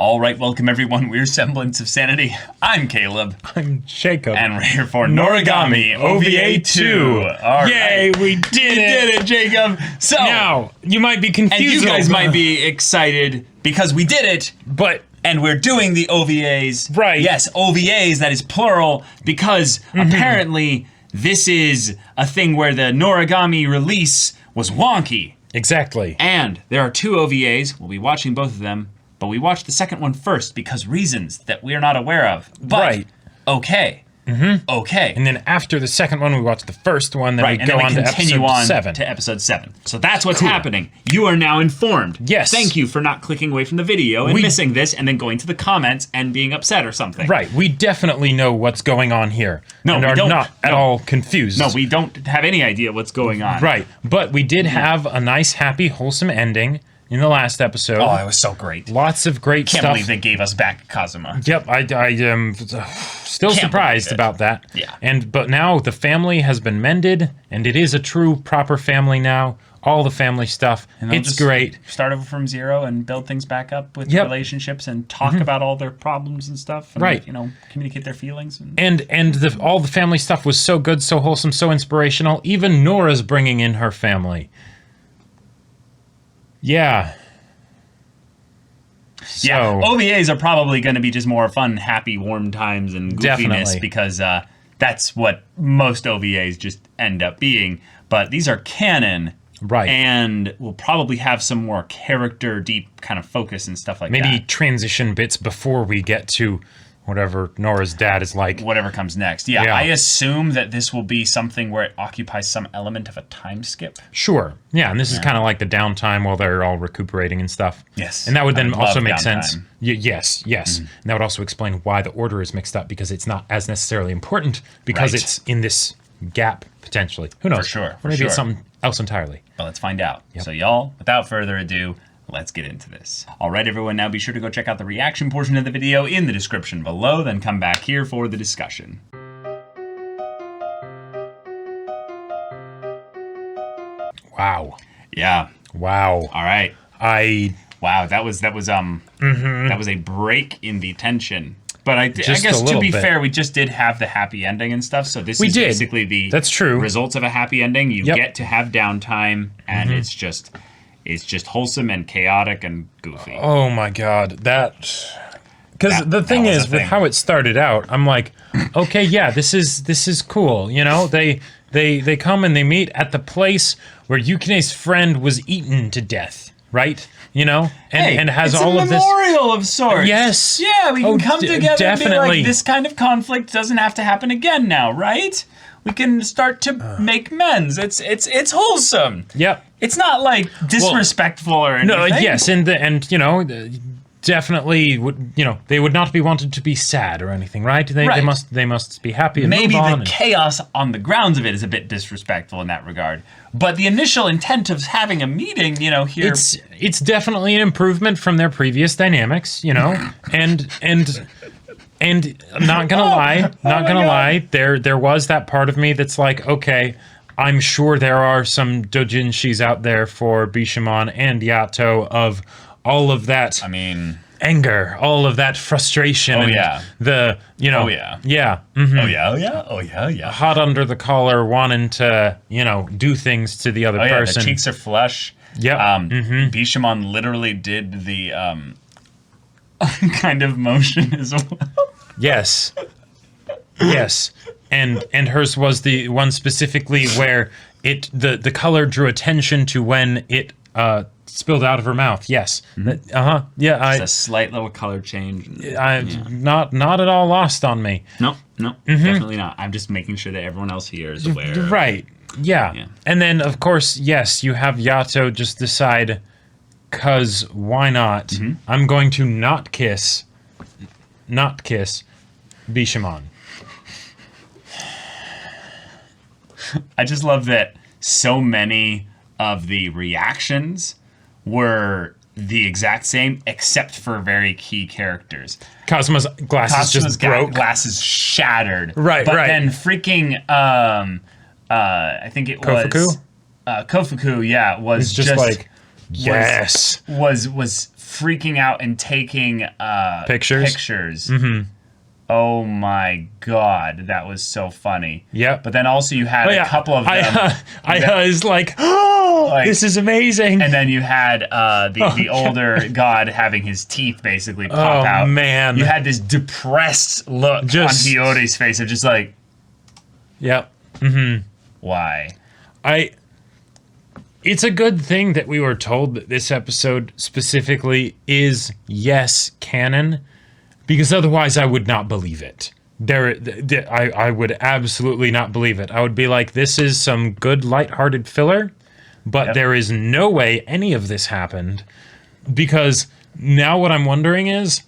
All right, welcome everyone. We're Semblance of Sanity. I'm Caleb. I'm Jacob. And we're here for Noragami OVA 2. All Yay, right. we did it, Jacob. So now, you might be confused. And you guys might be excited because we did it, and we're doing the OVAs. Right. Yes, OVAs, that is plural, because apparently this is a thing where the Noragami release was wonky. Exactly. And there are two OVAs. We'll be watching both of them. But we watched the second one first because reasons that we're not aware of. But, okay. Okay. And then after the second one, we watched the first one, then we and go then on to episode 7. To episode 7. So that's what's happening. You are now informed. Yes. Thank you for not clicking away from the video and missing this and then going to the comments and being upset or something. Right. We definitely know what's going on here. No, and we are don't. not at all confused. No, we don't have any idea what's going on. Right. But we did have a nice, happy, wholesome ending in the last episode. Oh, it was so great. Lots of great stuff. Can't believe they gave us back Kazuma. Yep, I am still surprised about that. Yeah. But now the family has been mended, and it is a true, proper family now. All the family stuff. It's great. Start over from zero and build things back up with relationships and talk about all their problems and stuff. And, right. You know, communicate their feelings. And all the family stuff was so good, so wholesome, so inspirational. Even Nora's bringing in her family. Yeah. Yeah, OVAs are probably going to be just more fun, happy, warm times and goofiness because that's what most OVAs just end up being. But these are canon. Right. And we'll probably have some more character, deep kind of focus and stuff like that. Maybe transition bits before we get to whatever Nora's dad is like. Whatever comes next. Yeah, I assume that this will be something where it occupies some element of a time skip. Sure. Yeah, and this is kind of like the downtime while they're all recuperating and stuff. Yes. And that would then also make sense. Downtime. Yes. And that would also explain why the order is mixed up, because it's not as necessarily important, because it's in this gap, potentially. Who knows? For sure. Or maybe it's something else entirely. But let's find out. Yep. So y'all, without further ado, let's get into this. All right, everyone, now be sure to go check out the reaction portion of the video in the description below, then come back here for the discussion. Wow. Yeah. Wow. All right. Wow, that was a break in the tension. But I guess to be fair, we just did have the happy ending and stuff. So this is basically the results of a happy ending. You get to have downtime, and it's just wholesome and chaotic and goofy. Oh my god, because the thing is, with how it started out, I'm like, okay, yeah, this is cool. You know, they come and they meet at the place where Yukine's friend was eaten to death, right? You know, and has all of this. It's a memorial of sorts. Yes. Yeah, we can come together and be like, this kind of conflict doesn't have to happen again now, right? We can start to make amends. It's wholesome. Yep. It's not like disrespectful or anything. No, yes, and you know, definitely would, you know, they would not be wanted to be sad or anything, right? They must be happy and maybe move on. The chaos on the grounds of it is a bit disrespectful in that regard. But the initial intent of having a meeting, you know, here it's definitely an improvement from their previous dynamics, you know, and not gonna lie, there was that part of me that's like, okay, I'm sure there are some doujinshis out there for Bishamon and Yato of all of that. I mean, anger, all of that frustration. Oh, and yeah. The, you know. Oh, yeah. Yeah. Oh, yeah. Oh, yeah. Oh, yeah. Yeah. Hot under the collar, wanting to, you know, do things to the other person. The cheeks are flush. Yeah. Bishamon literally did the kind of motion as well. Yes. Yes. And hers was the one specifically where the color drew attention to when it spilled out of her mouth. Yes. Yeah. It's a slight little color change. Not at all lost on me. No, definitely not. I'm just making sure that everyone else here is aware. Right. Yeah. And then, of course, yes, you have Yato just decide, 'cause why not? I'm going to not kiss Bishamon. I just love that so many of the reactions were the exact same, except for very key characters. Cosmo's glasses just broke. Glasses shattered. Right. But then freaking, I think it was... Kofuku? Kofuku, yeah, was just like, yes. Was freaking out and taking pictures. Mm-hmm. Oh my God, that was so funny. Yep. But then also you had a couple of them. I was like, oh, this is amazing. And then you had the older god having his teeth basically pop out. Oh, man. You had this depressed look on Hiyori's face of just like... Yep. Mm-hmm. Why? It's a good thing that we were told that this episode specifically is, yes, canon, because otherwise I would not believe it. I would absolutely not believe it. I would be like, this is some good lighthearted filler, but there is no way any of this happened, because now what I'm wondering is,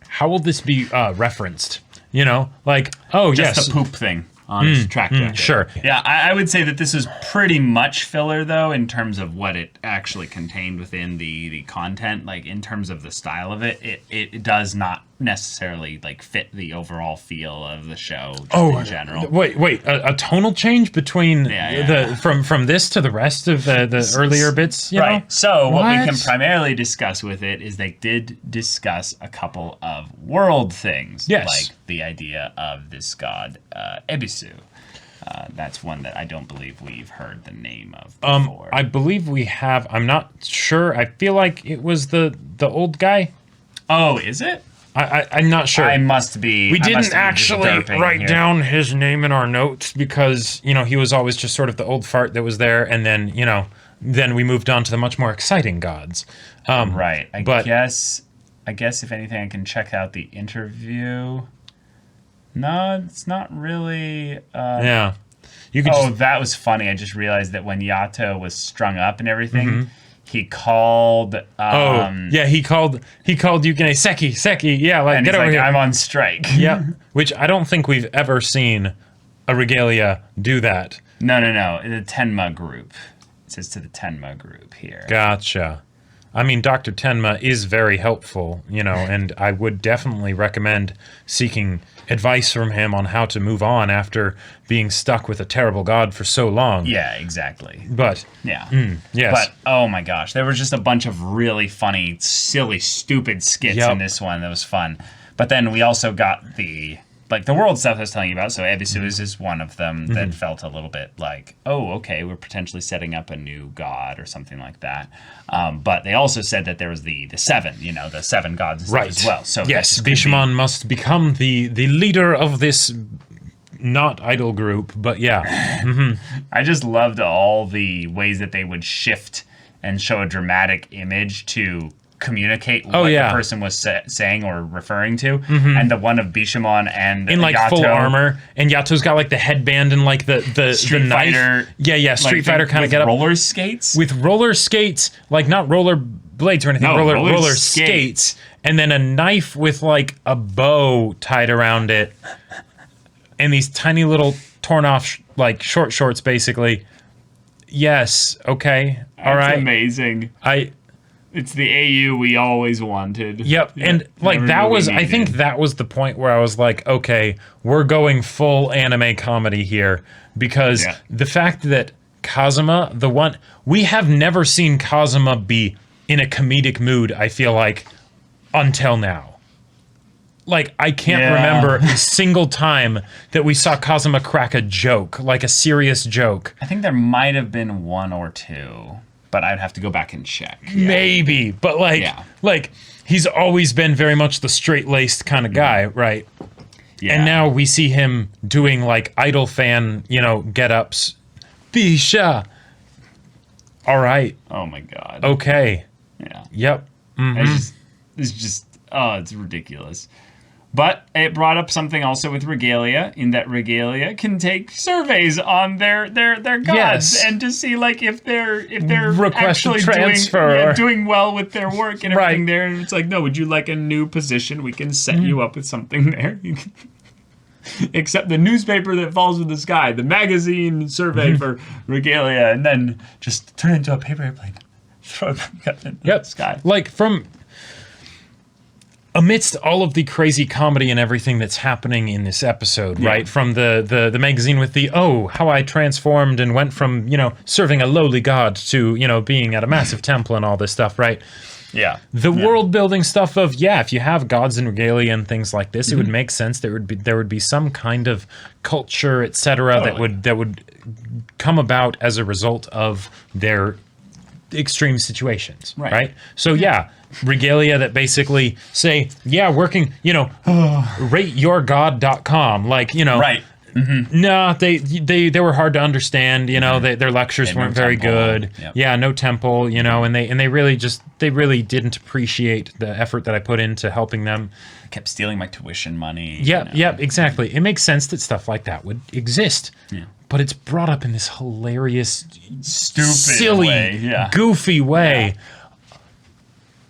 how will this be referenced? You know, like, just the poop thing on his track record. Sure. Yeah, I would say that this is pretty much filler, though, in terms of what it actually contained within the content. Like, in terms of the style of it, it does not necessarily, like, fit the overall feel of the show in general. Wait, a tonal change between from this to the rest of the earlier bits, you know? So, what we can primarily discuss with it is they did discuss a couple of world things. Yes. Like the idea of this god, Ebisu. That's one that I don't believe we've heard the name of before. I believe we have. I'm not sure. I feel like it was the old guy. Oh, is it? I'm not sure. I must be. We didn't actually write down his name in our notes because, you know, he was always just sort of the old fart that was there, and then, you know, then we moved on to the much more exciting gods. Right. I guess if anything, I can check out the interview. No, it's not really. Yeah. You could that was funny. I just realized that when Yato was strung up and everything, he called. He called Yukine Seki. Yeah, like, and get over like, here. I'm on strike. Yeah, which I don't think we've ever seen a Regalia do that. No. The Tenma group. It says to the Tenma group here. Gotcha. I mean, Dr. Tenma is very helpful, you know, and I would definitely recommend seeking advice from him on how to move on after being stuck with a terrible god for so long. Yeah, exactly. But yes. But oh my gosh, there was just a bunch of really funny, silly, stupid skits in this one that was fun. But then we also got the world stuff I was telling you about. So Ebisu is one of them that felt a little bit like, oh, okay, we're potentially setting up a new god or something like that. But they also said that there was the seven, you know, the seven gods as well. So yes, Bishamon must become the leader of this not idol group, but yeah. I just loved all the ways that they would shift and show a dramatic image to communicate what the person was saying or referring to, and the one of Bishamon and in like Yato, full armor, and Yato's got like the headband and like the Street Fighter, Street Fighter kind of get up roller skates like not roller blades or anything, roller skates, and then a knife with like a bow tied around it, and these tiny little torn off like short shorts basically. Yes, okay, all right, amazing. It's the AU we always wanted. Yep, and like that was, I think that was the point where I was like, okay, we're going full anime comedy here, because the fact that Kazuma, we have never seen Kazuma be in a comedic mood, I feel like, until now. Like, I can't remember a single time that we saw Kazuma crack a joke, like a serious joke. I think there might have been one or two. But I'd have to go back and check. Maybe, but like he's always been very much the straight-laced kind of guy, right? Yeah. And now we see him doing like idol fan, you know, get-ups. Bisha. All right. Oh my god. Okay. Yeah. Yep. It's just it's ridiculous. But it brought up something also with Regalia, in that Regalia can take surveys on their gods and to see like if they're actually doing well with their work and everything there. And it's like, no, would you like a new position? We can set you up with something there. Except the newspaper that falls with the sky, the magazine survey for Regalia, and then just turn it into a paper airplane, throw it back up in the sky. Like amidst all of the crazy comedy and everything that's happening in this episode, right? From the magazine with how I transformed and went from, you know, serving a lowly god to, you know, being at a massive temple and all this stuff, right? The world building stuff of, if you have gods and regalia and things like this, it would make sense. There would be some kind of culture, etc., that would come about as a result of their extreme situations, right? So regalia that basically say, working, rateyourgod.com, like, right. No, they were hard to understand. Their lectures weren't very good. Yep. No temple. And they really didn't appreciate the effort that I put into helping them. Kept stealing my tuition money. Yep, exactly. It makes sense that stuff like that would exist. Yeah. But it's brought up in this hilarious, stupid, silly, goofy way. Yeah.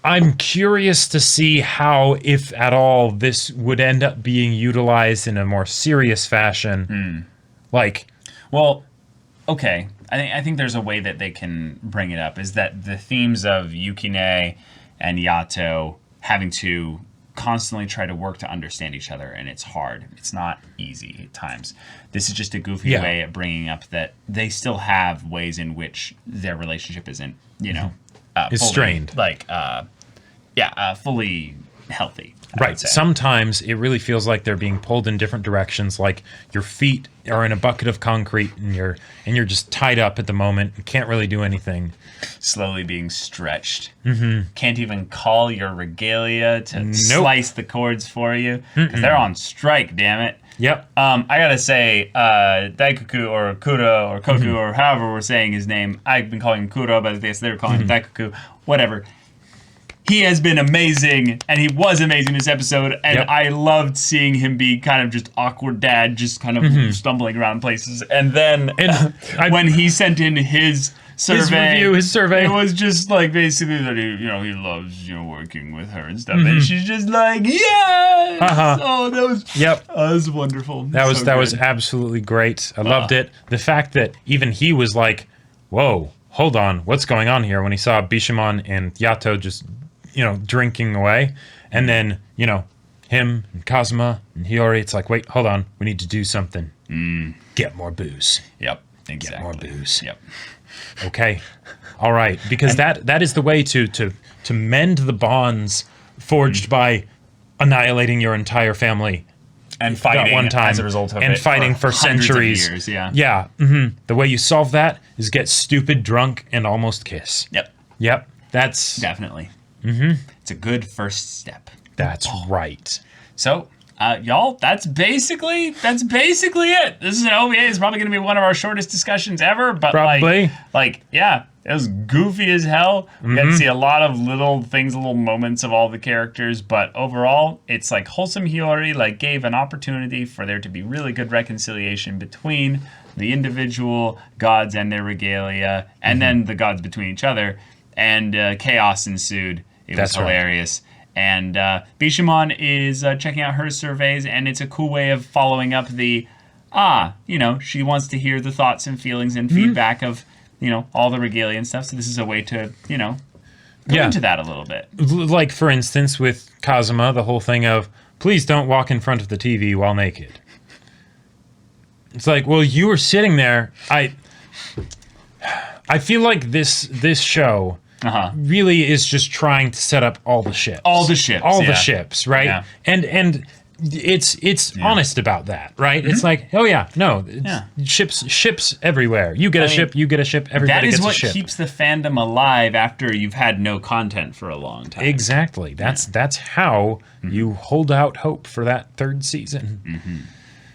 I'm curious to see how, if at all, this would end up being utilized in a more serious fashion. Okay. I think there's a way that they can bring it up, is that the themes of Yukine and Yato having to constantly try to work to understand each other, and it's hard. It's not easy at times. This is just a goofy way of bringing up that they still have ways in which their relationship isn't, is strained. Fully healthy. Right. Sometimes it really feels like they're being pulled in different directions. Like your feet are in a bucket of concrete, and you're just tied up at the moment. You can't really do anything. Slowly being stretched. Can't even call your regalia to slice the cords for you because they're on strike. Damn it. Yep. I gotta say, Daikuku or Kuro or Koku or however we're saying his name. I've been calling him Kuro, but I guess they're calling him Daikuku. Whatever. He has been amazing, and he was amazing this episode, and I loved seeing him be kind of just awkward dad, just kind of stumbling around places. And then when he sent in his survey, his survey, it was just like basically that he loves working with her and stuff, and she's just like, oh, that was wonderful. That was absolutely great. I loved it. The fact that even he was like, whoa, hold on, what's going on here? When he saw Bishamon and Yato just drinking away, and then him and Kazuma and Hiyori, it's like, wait, hold on, we need to do something. Get more booze. Yep, exactly. Get more booze. Yep. Okay, all right, because that is the way to mend the bonds forged by annihilating your entire family and fighting one time as a result of and fighting for centuries. Years, The way you solve that is get stupid drunk and almost kiss. Yep. That's definitely. It's a good first step. That's right. So, y'all, that's basically it. This is an OVA. It's probably going to be one of our shortest discussions ever. But probably. It was goofy as hell. We got to see a lot of little things, little moments of all the characters. But overall, it's like wholesome Hiyori gave an opportunity for there to be really good reconciliation between the individual gods and their regalia, and then the gods between each other. And chaos ensued. It was hilarious. Right. And Bishamon is checking out her surveys, and it's a cool way of following up the, she wants to hear the thoughts and feelings and feedback of, all the regalia and stuff. So this is a way to, go into that a little bit. Like, for instance, with Kazuma, the whole thing of, please don't walk in front of the TV while naked. It's like, well, you were sitting there. I feel like this show really is just trying to set up all the ships. The ships, right? Yeah. And it's honest about that, right? It's like, ships everywhere. You get a ship, everybody gets a ship. That is what keeps the fandom alive after you've had no content for a long time. Exactly. That's how you hold out hope for that third season.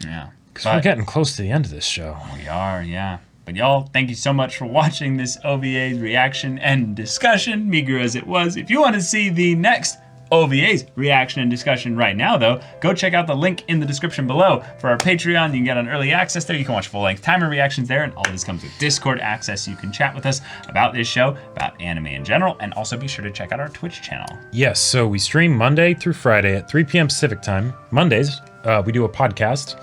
Yeah. Because we're getting close to the end of this show. We are, yeah. But y'all, thank you so much for watching this OVA reaction and discussion, meager as it was. If you want to see the next OVA's reaction and discussion right now, though, go check out the link in the description below for our Patreon. You can get on early access there. You can watch full-length timer reactions there, and all this comes with Discord access. You can chat with us about this show, about anime in general, and also be sure to check out our Twitch channel. Yes, so we stream Monday through Friday at 3 p.m. Pacific time. Mondays, we do a podcast.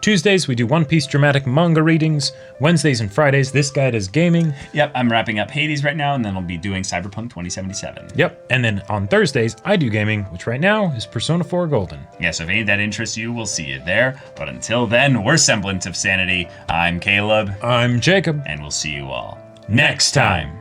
Tuesdays, we do One Piece dramatic manga readings. Wednesdays and Fridays, this guy does gaming. Yep, I'm wrapping up Hades right now, and then I'll be doing Cyberpunk 2077. Yep, and then on Thursdays, I do gaming, which right now is Persona 4 Golden. Yeah, so if any of that interests you, we'll see you there. But until then, we're Semblance of Sanity. I'm Caleb. I'm Jacob. And we'll see you all next time.